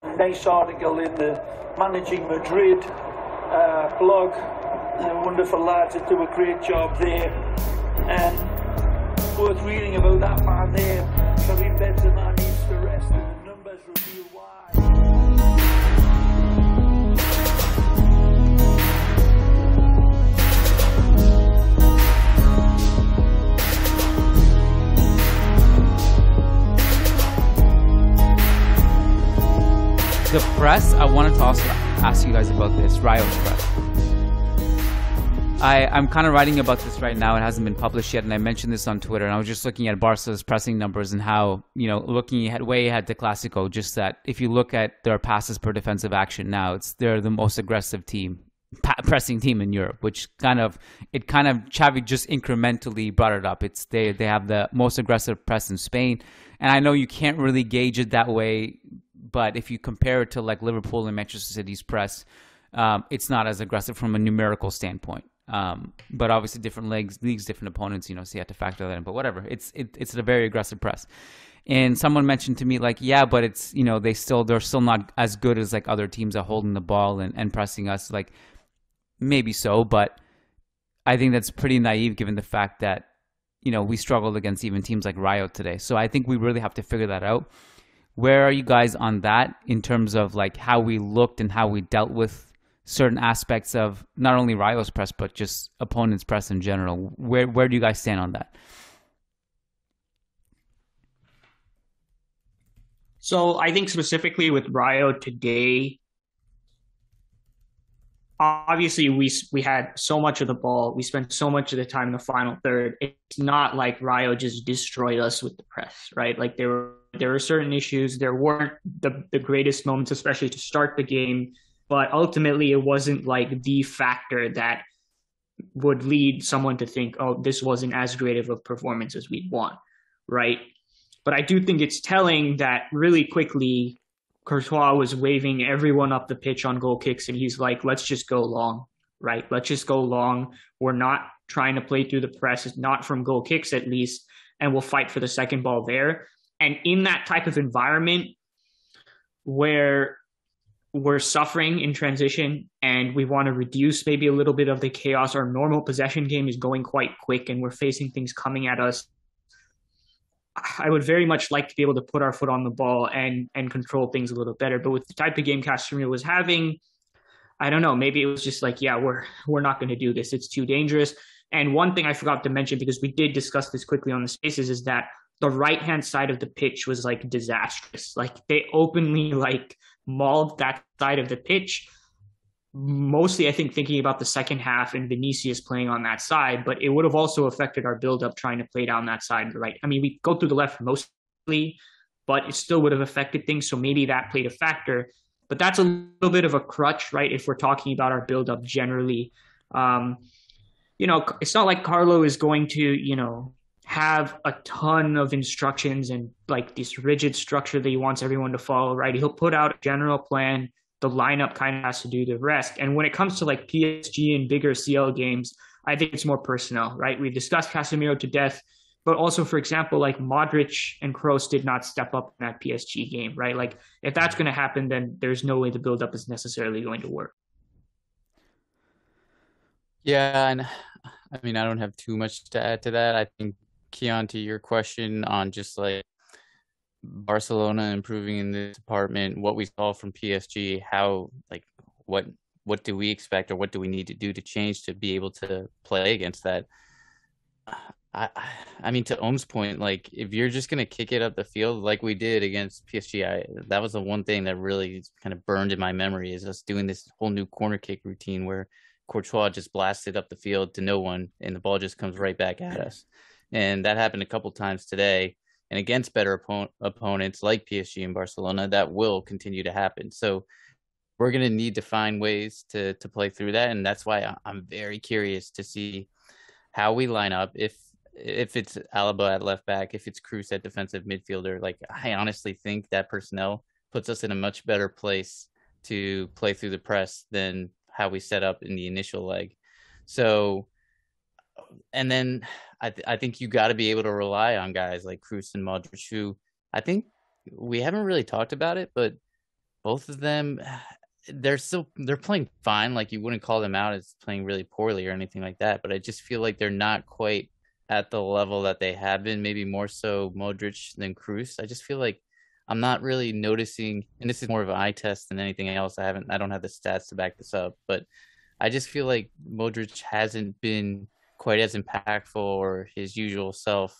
Nice article in the Managing Madrid blog. Wonderful lads that do a great job there. And worth reading about that man there. Karim Benzema needs to rest, and the numbers reveal why. The press, I wanted to also ask you guys about this, Rayo's press. I'm kind of writing about this right now. It hasn't been published yet, and I mentioned this on Twitter, and I was just looking at Barca's pressing numbers and how, looking way ahead to Clásico, just that if you look at their passes per defensive action now, they're the most aggressive team, pressing team in Europe, which Xavi just incrementally brought it up. They have the most aggressive press in Spain, and I know you can't really gauge it that way. But if you compare it to like Liverpool and Manchester City's press, it's not as aggressive from a numerical standpoint. But obviously different leagues, different opponents, so you have to factor that in. But whatever, it's a very aggressive press. And someone mentioned to me like, yeah, but it's they're still not as good as like other teams at holding the ball and pressing us. Like maybe so, but I think that's pretty naive given the fact that we struggled against even teams like Rayo today. So I think we really have to figure that out. Where are you guys on that in terms of like how we looked and how we dealt with certain aspects of not only Rayo's press, but just opponents' press in general? Where do you guys stand on that? So I think specifically with Rayo today, obviously we had so much of the ball. We spent so much of the time in the final third. It's not like Rayo just destroyed us with the press, right? Like there were certain issues. There weren't the greatest moments, especially to start the game. But ultimately, it wasn't like the factor that would lead someone to think, oh, this wasn't as great of a performance as we'd want, right? But I do think it's telling that really quickly, Courtois was waving everyone up the pitch on goal kicks, and he's like, let's just go long, right? Let's just go long. We're not trying to play through the press, not from goal kicks at least, and we'll fight for the second ball there. And in that type of environment where we're suffering in transition and we want to reduce maybe a little bit of the chaos, our normal possession game is going quite quick and we're facing things coming at us. I would very much like to be able to put our foot on the ball and control things a little better. But with the type of game Casemiro was having, I don't know, maybe it was just like, yeah, we're not going to do this. It's too dangerous. And one thing I forgot to mention, because we did discuss this quickly on the spaces, is that the right-hand side of the pitch was like disastrous. Like they openly like mauled that side of the pitch. Mostly, I think, thinking about the second half and Vinicius playing on that side, but it would have also affected our build-up trying to play down that side, right? I mean, we go through the left mostly, but it still would have affected things, so maybe that played a factor. But that's a little bit of a crutch, right, if we're talking about our build-up generally. It's not like Carlo is going to, have a ton of instructions and like this rigid structure that he wants everyone to follow, right? He'll put out a general plan. The lineup kind of has to do the rest. And when it comes to like PSG and bigger CL games, I think it's more personnel, right? We've discussed Casemiro to death, but also, for example, like Modric and Kroos did not step up in that PSG game, right? Like if that's going to happen, then there's no way the buildup is necessarily going to work. Yeah, and I mean, I don't have too much to add to that. I think, Keon, to your question on just like Barcelona improving in this department, what we saw from PSG, how like what do we expect or what do we need to do to change to be able to play against that? I mean, to Ohm's point, like if you're just gonna kick it up the field like we did against PSG, that was the one thing that really kind of burned in my memory is us doing this whole new corner kick routine where Courtois just blasted up the field to no one and the ball just comes right back at us. And that happened a couple times today. And against better opponents like PSG and Barcelona, that will continue to happen. So we're going to need to find ways to play through that. And that's why I'm very curious to see how we line up. If it's Alaba at left back, if it's Cruz at defensive midfielder, like I honestly think that personnel puts us in a much better place to play through the press than how we set up in the initial leg. So, and then I think you got to be able to rely on guys like Cruz and Modric, who I think we haven't really talked about it, but both of them, they're playing fine. Like, you wouldn't call them out as playing really poorly or anything like that. But I just feel like they're not quite at the level that they have been. Maybe more so Modric than Kroos. I just feel like I'm not really noticing, and this is more of an eye test than anything else. I don't have the stats to back this up, but I just feel like Modric hasn't been quite as impactful or his usual self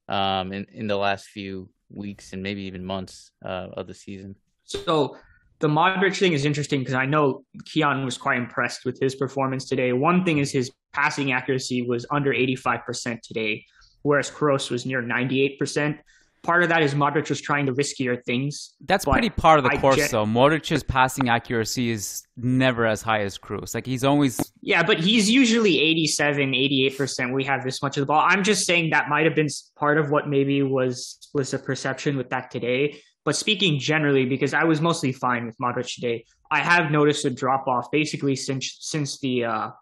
in the last few weeks and maybe even months of the season. So the Modric thing is interesting because I know Keon was quite impressed with his performance today. One thing is his passing accuracy was under 85% today, whereas Kroos was near 98%. Part of that is Modric was trying the riskier things. That's pretty part of the course, though. Modric's passing accuracy is never as high as Kroos. Like, he's always... Yeah, but he's usually 87, 88%. We have this much of the ball. I'm just saying that might have been part of what maybe was a perception with that today. But speaking generally, because I was mostly fine with Modric today, I have noticed a drop-off basically since the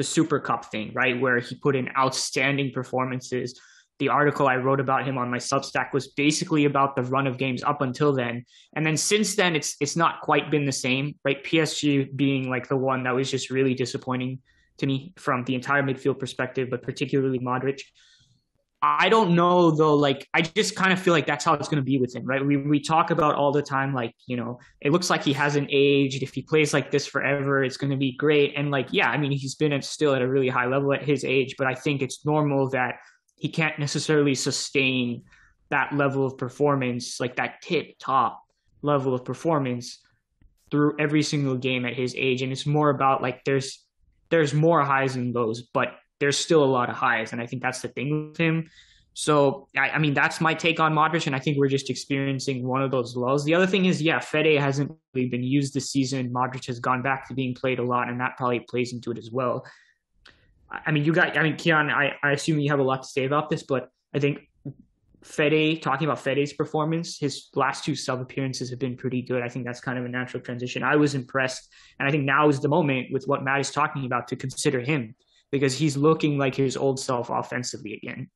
Super Cup thing, right, where he put in outstanding performances. The article I wrote about him on my Substack was basically about the run of games up until then. And then since then, it's not quite been the same, right? PSG being like the one that was just really disappointing to me from the entire midfield perspective, but particularly Modric. I don't know, though, like, I just kind of feel like that's how it's going to be with him, right? We talk about all the time, like, you know, it looks like he hasn't aged. If he plays like this forever, it's going to be great. And like, yeah, I mean, he's been still at a really high level at his age, but I think it's normal that he can't necessarily sustain that level of performance, like that tip-top level of performance through every single game at his age. And it's more about, like, there's more highs than lows, but there's still a lot of highs. And I think that's the thing with him. So, I mean, that's my take on Modric, and I think we're just experiencing one of those lulls. The other thing is, yeah, Fede hasn't really been used this season. Modric has gone back to being played a lot, and that probably plays into it as well. I mean, Keon, I assume you have a lot to say about this, but I think talking about Fede's performance, his last two sub appearances have been pretty good. I think that's kind of a natural transition. I was impressed, and I think now is the moment with what Matt is talking about to consider him, because he's looking like his old self offensively again.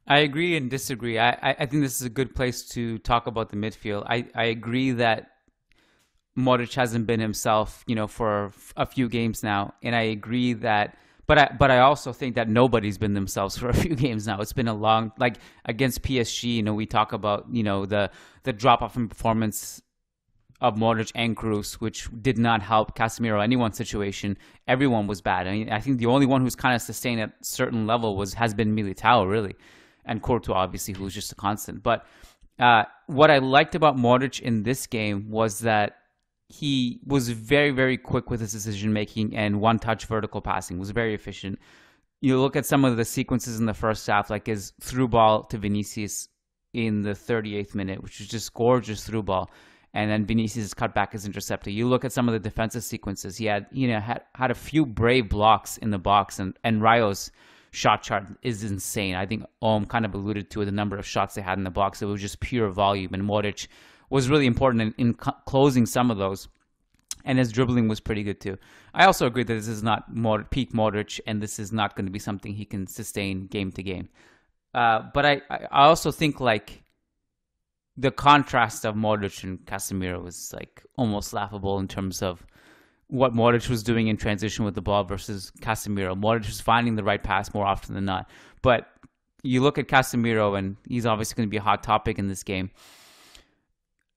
I agree and disagree. I think this is a good place to talk about the midfield. I agree that Modric hasn't been himself, you know, for a few games now, and I agree that. But I also think that nobody's been themselves for a few games now. It's been a long, like, against PSG, you know, we talk about, you know, the drop off in performance of Modric and Kroos, which did not help Casemiro, anyone's situation. Everyone was bad. I mean, I think the only one who's kind of sustained at a certain level has been Militao, really, and Courtois, obviously, who's just a constant. But what I liked about Modric in this game was that he was very, very quick with his decision-making, and one-touch vertical passing was very efficient. You look at some of the sequences in the first half, like his through ball to Vinicius in the 38th minute, which was just gorgeous through ball, and then Vinicius' cutback is intercepted. You look at some of the defensive sequences. He had a few brave blocks in the box, and Rayo's shot chart is insane. I think Ohm kind of alluded to the number of shots they had in the box. It was just pure volume, and Modric was really important in closing some of those, and his dribbling was pretty good too. I also agree that this is not peak Modric, and this is not going to be something he can sustain game to game. But I also think, like, the contrast of Modric and Casemiro was, like, almost laughable in terms of what Modric was doing in transition with the ball versus Casemiro. Modric was finding the right pass more often than not. But you look at Casemiro, and he's obviously going to be a hot topic in this game.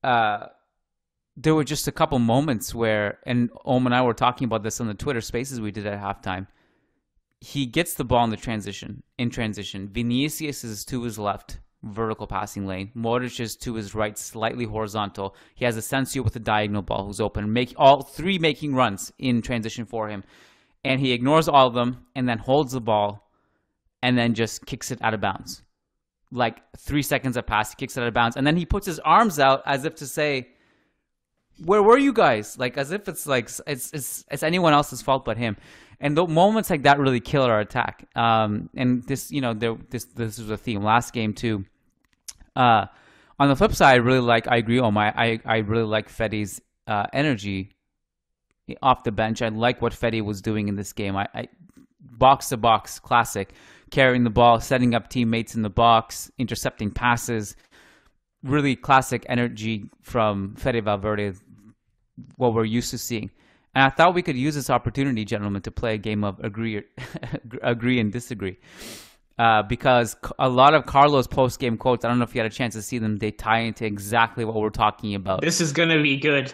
There were just a couple moments where, and Ohm and I were talking about this on the Twitter Spaces we did at halftime. He gets the ball in transition. Vinicius is to his left, vertical passing lane. Modric is to his right, slightly horizontal. He has Asensio with a diagonal ball who's open. All three making runs in transition for him. And he ignores all of them and then holds the ball and then just kicks it out of bounds. Like 3 seconds have passed, he kicks it out of bounds, and then he puts his arms out as if to say, "Where were you guys?" Like, as if it's like it's anyone else's fault but him. And the moments like that really kill our attack. And this, you know, this was a theme last game too. On the flip side, I agree, Omar. I really like Fede's energy off the bench. I like what Fede was doing in this game. I box to box, classic. Carrying the ball, setting up teammates in the box, intercepting passes. Really classic energy from Fede Valverde what we're used to seeing. And I thought we could use this opportunity, gentlemen, to play a game of agree and disagree. Because a lot of Carlos post-game quotes, I don't know if you had a chance to see them, they tie into exactly what we're talking about. This is going to be good.